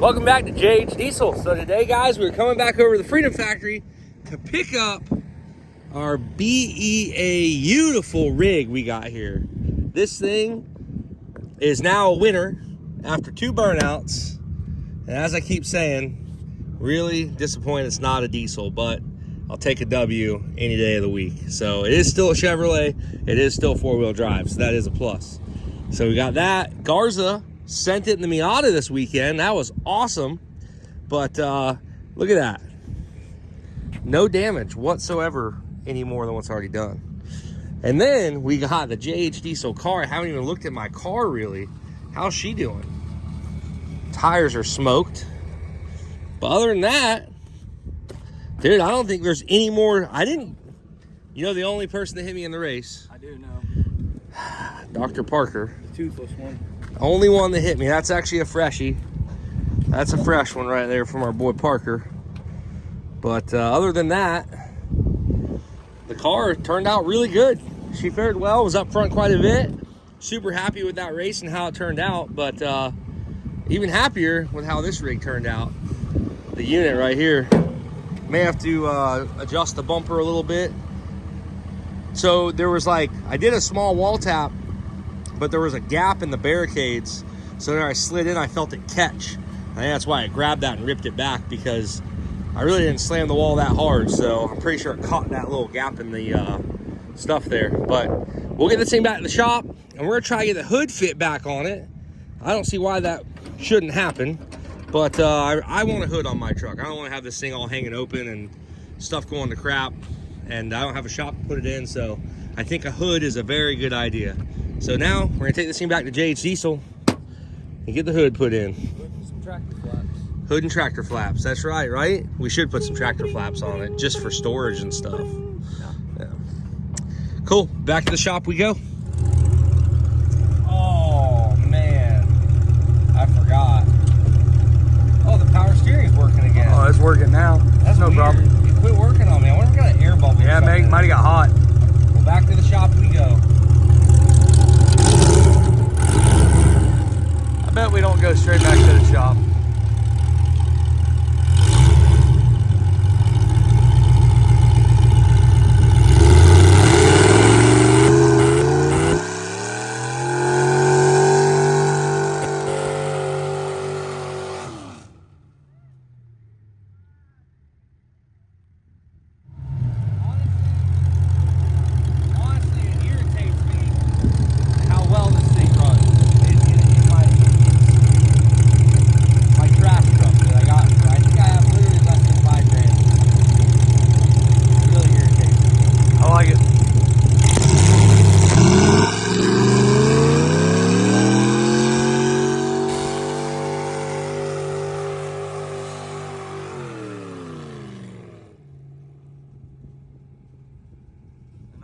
Welcome back to JH Diesel. So today, guys, we're coming back over to the Freedom Factory to pick up our beautiful rig we got here. This thing is now a winner after 2 burnouts. And as I keep saying, really disappointed it's not a diesel, but I'll take a W any day of the week. So it is still a Chevrolet. It is still 4-wheel drive, so that is a plus. So we got that. Garza sent it in the Miata this weekend. That was awesome. But look at that. No damage whatsoever any more than what's already done. And then we got the JH Diesel car. I haven't even looked at my car really. How's she doing? Tires are smoked. But other than that, dude, I don't think there's any more. You know the only person that hit me in the race? I do know. Dr. Parker. The toothless one. Only one that hit me. That's actually a freshie. That's a fresh one right there from our boy Parker. But other than that, the car turned out really good. She fared well, was up front quite a bit. Super happy with that race and how it turned out, but even happier with how this rig turned out. The unit right here. May have to adjust the bumper a little bit. So there was I did a small wall tap, but there was a gap in the barricades. So there I slid in, I felt it catch. I think that's why I grabbed that and ripped it back, because I really didn't slam the wall that hard. So I'm pretty sure it caught that little gap in the stuff there. But we'll get this thing back in the shop and we're gonna try to get the hood fit back on it. I don't see why that shouldn't happen. But I want a hood on my truck. I don't want to have this thing all hanging open and stuff going to crap. And I don't have a shop to put it in, so I think a hood is a very good idea. So now we're gonna take this thing back to JH Diesel and get the hood put in. Some tractor flaps. Hood and tractor flaps, that's right? We should put some tractor flaps on it just for storage and stuff. Yeah. Cool, back to the shop we go. Oh man, I forgot. Oh, the power steering's working again. Oh, it's working now. That's no problem. It quit working on me. I wonder if we got an air bubble. Yeah, might have got hot. Well, back to the shop we go. I bet we don't go straight back to the shop.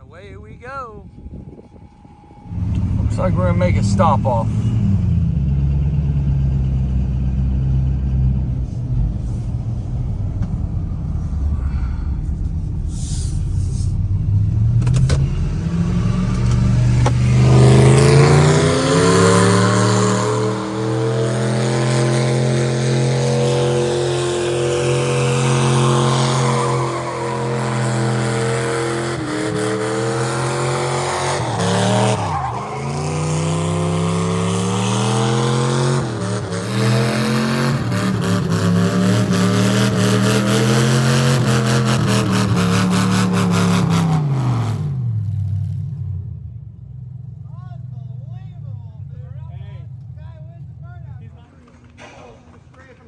Away we go. Looks like we're gonna make a stop off.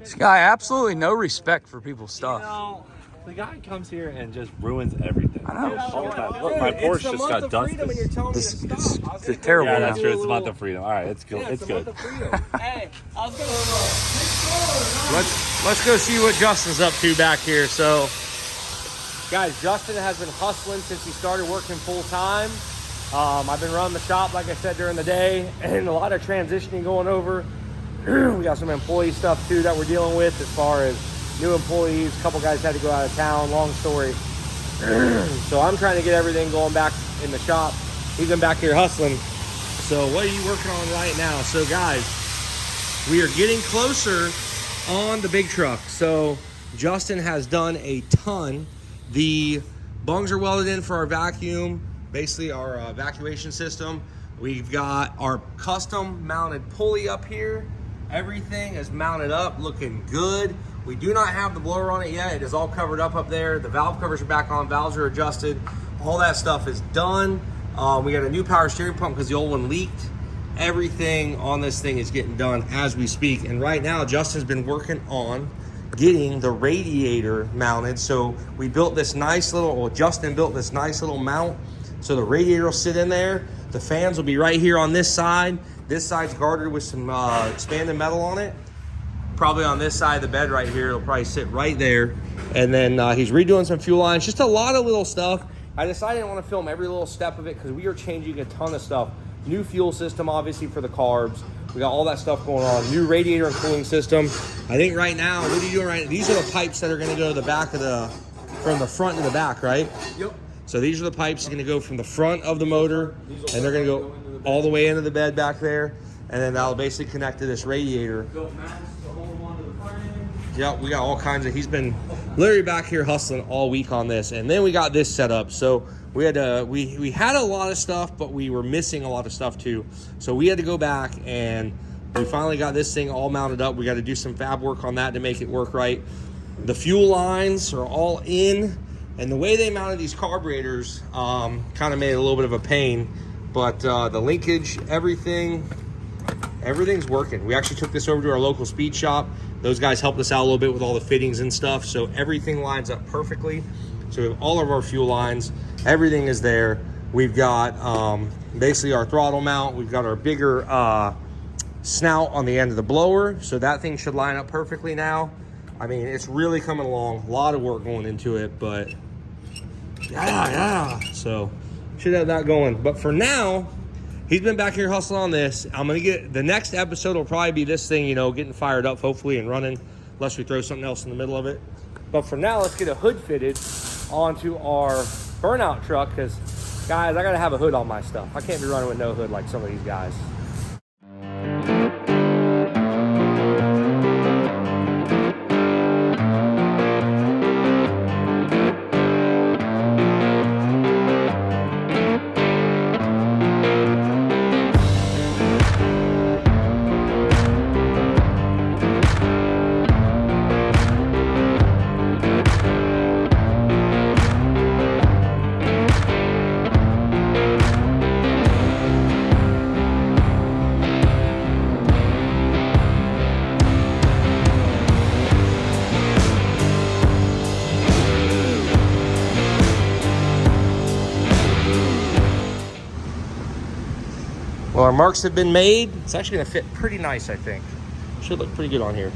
This guy, absolutely no respect for people's stuff. You know, the guy comes here and just ruins everything. I know. All the time. Look, my Porsche just got dusted. It's a terrible Yeah, one. that's true. It's about the freedom. All right, it's good. It's good. Hey, I was gonna let's go see what Justin's up to back here. So, guys, Justin has been hustling since he started working full time. I've been running the shop, like I said, during the day, and a lot of transitioning going over. We got some employee stuff too that we're dealing with as far as new employees. A couple guys had to go out of town, long story. So I'm trying to get everything going back in the shop. He's been back here hustling. So what are you working on right now? So guys, we are getting closer on the big truck. So Justin has done a ton. The bungs are welded in for our vacuum, basically our evacuation system. We've got our custom mounted pulley up here. Everything is mounted up, looking good. We do not have the blower on it yet. It is all covered up there. The valve covers are back on, valves are adjusted. All that stuff is done. We got a new power steering pump because the old one leaked. Everything on this thing is getting done as we speak. And right now, Justin's been working on getting the radiator mounted. So we built this nice little, well, Justin built this nice little mount. So the radiator will sit in there. The fans will be right here on this side. This side's guarded with some expanded metal on it. Probably on this side of the bed right here, it'll probably sit right there. And then he's redoing some fuel lines, just a lot of little stuff. I decided I want to film every little step of it because we are changing a ton of stuff. New fuel system, obviously, for the carbs. We got all that stuff going on. New radiator and cooling system. I think right now, what are you doing right now? These are the pipes that are going to go to the back of from the front to the back, right? Yep. So these are the pipes that are going to go from the front of the motor, and they're going to go all the way into the bed back there, and then that'll basically connect to this radiator. Yeah, we got all kinds of, he's been literally back here hustling all week on this. And then we got this set up. So we had we had a lot of stuff, but we were missing a lot of stuff too. So we had to go back and we finally got this thing all mounted up. We got to do some fab work on that to make it work right. The fuel lines are all in, and the way they mounted these carburetors kind of made it a little bit of a pain, but the linkage, everything's working. We actually took this over to our local speed shop. Those guys helped us out a little bit with all the fittings and stuff, so everything lines up perfectly. So we have all of our fuel lines, everything is there. We've got basically our throttle mount. We've got our bigger snout on the end of the blower, so that thing should line up perfectly now. I mean, it's really coming along. A lot of work going into it, but yeah. So should have that going. But for now, he's been back here hustling on this. I'm gonna get, the next episode will probably be this thing, you know, getting fired up hopefully and running, unless we throw something else in the middle of it. But for now, let's get a hood fitted onto our Burnout truck, because guys, I gotta have a hood on my stuff. I can't be running with no hood like some of these guys. Well, our marks have been made. It's actually gonna fit pretty nice, I think. Should look pretty good on here.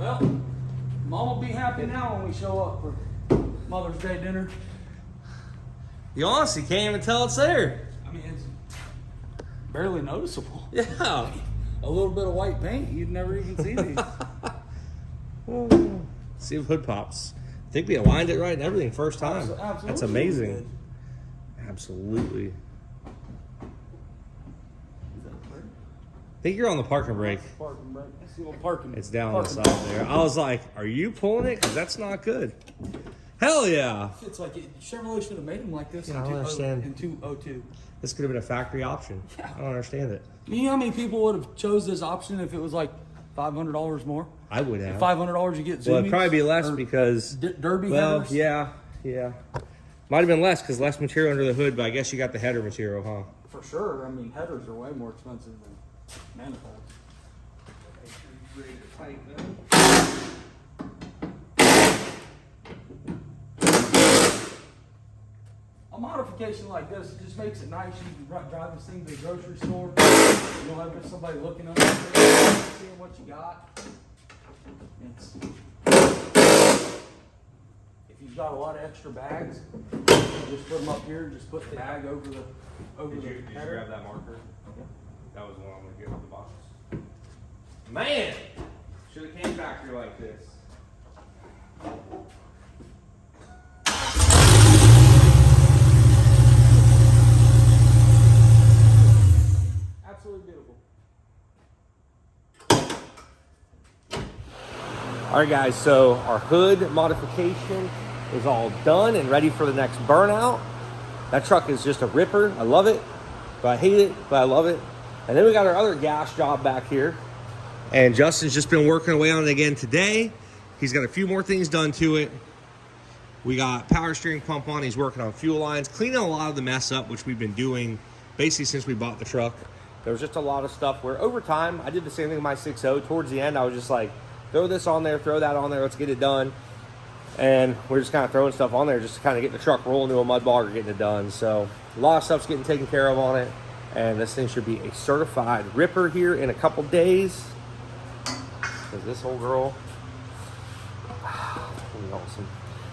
Well, Mom will be happy now when we show up for Mother's Day dinner. You honestly can't even tell it's there. I mean, it's barely noticeable. Yeah. A little bit of white paint, you'd never even see these. See if hood pops. I think we aligned it right and everything first time. Absolutely. That's amazing. Absolutely. I think you're on the parking brake. Parking brake. Let's see what parking. It's down on the side there. I was like, are you pulling it? Because that's not good. Hell yeah. It's like Chevrolet should have made them like this Yeah, I don't understand. in 202. This could have been a factory option. Yeah. I don't understand it. You know how many people would have chose this option if it was like $500 more? I would have. $500 you get Zoomies? Well, it'd probably be less or because... Derby Well, headers? yeah. Might have been less because less material under the hood, but I guess you got the header material, huh? For sure. I mean, headers are way more expensive than manifolds. Make sure you're ready to tighten them. A modification like this just makes it nice. You can drive this thing to the grocery store. You don't have somebody looking under it, seeing what you got. If you've got a lot of extra bags, you just put them up here. Just put the bag over the Did you header. grab that marker? That was the one I'm going to get with the box. Man! Should have came factory like this. Absolutely beautiful. All right, guys, so our hood modification is all done and ready for the next burnout. That truck is just a ripper. I love it, but I hate it, but I love it. And then we got our other gas job back here. And Justin's just been working away on it again today. He's got a few more things done to it. We got power steering pump on. He's working on fuel lines, cleaning a lot of the mess up, which we've been doing basically since we bought the truck. There was just a lot of stuff where over time, I did the same thing with my 6.0. Towards the end, I was just like, throw this on there, throw that on there, let's get it done. And we're just kind of throwing stuff on there just to kind of get the truck rolling to a mud bog or getting it done. So a lot of stuff's getting taken care of on it. And this thing should be a certified ripper here in a couple days. Because this whole girl, is awesome.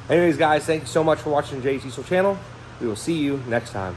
Anyways, guys, thank you so much for watching Jay's Diesel channel. We will see you next time.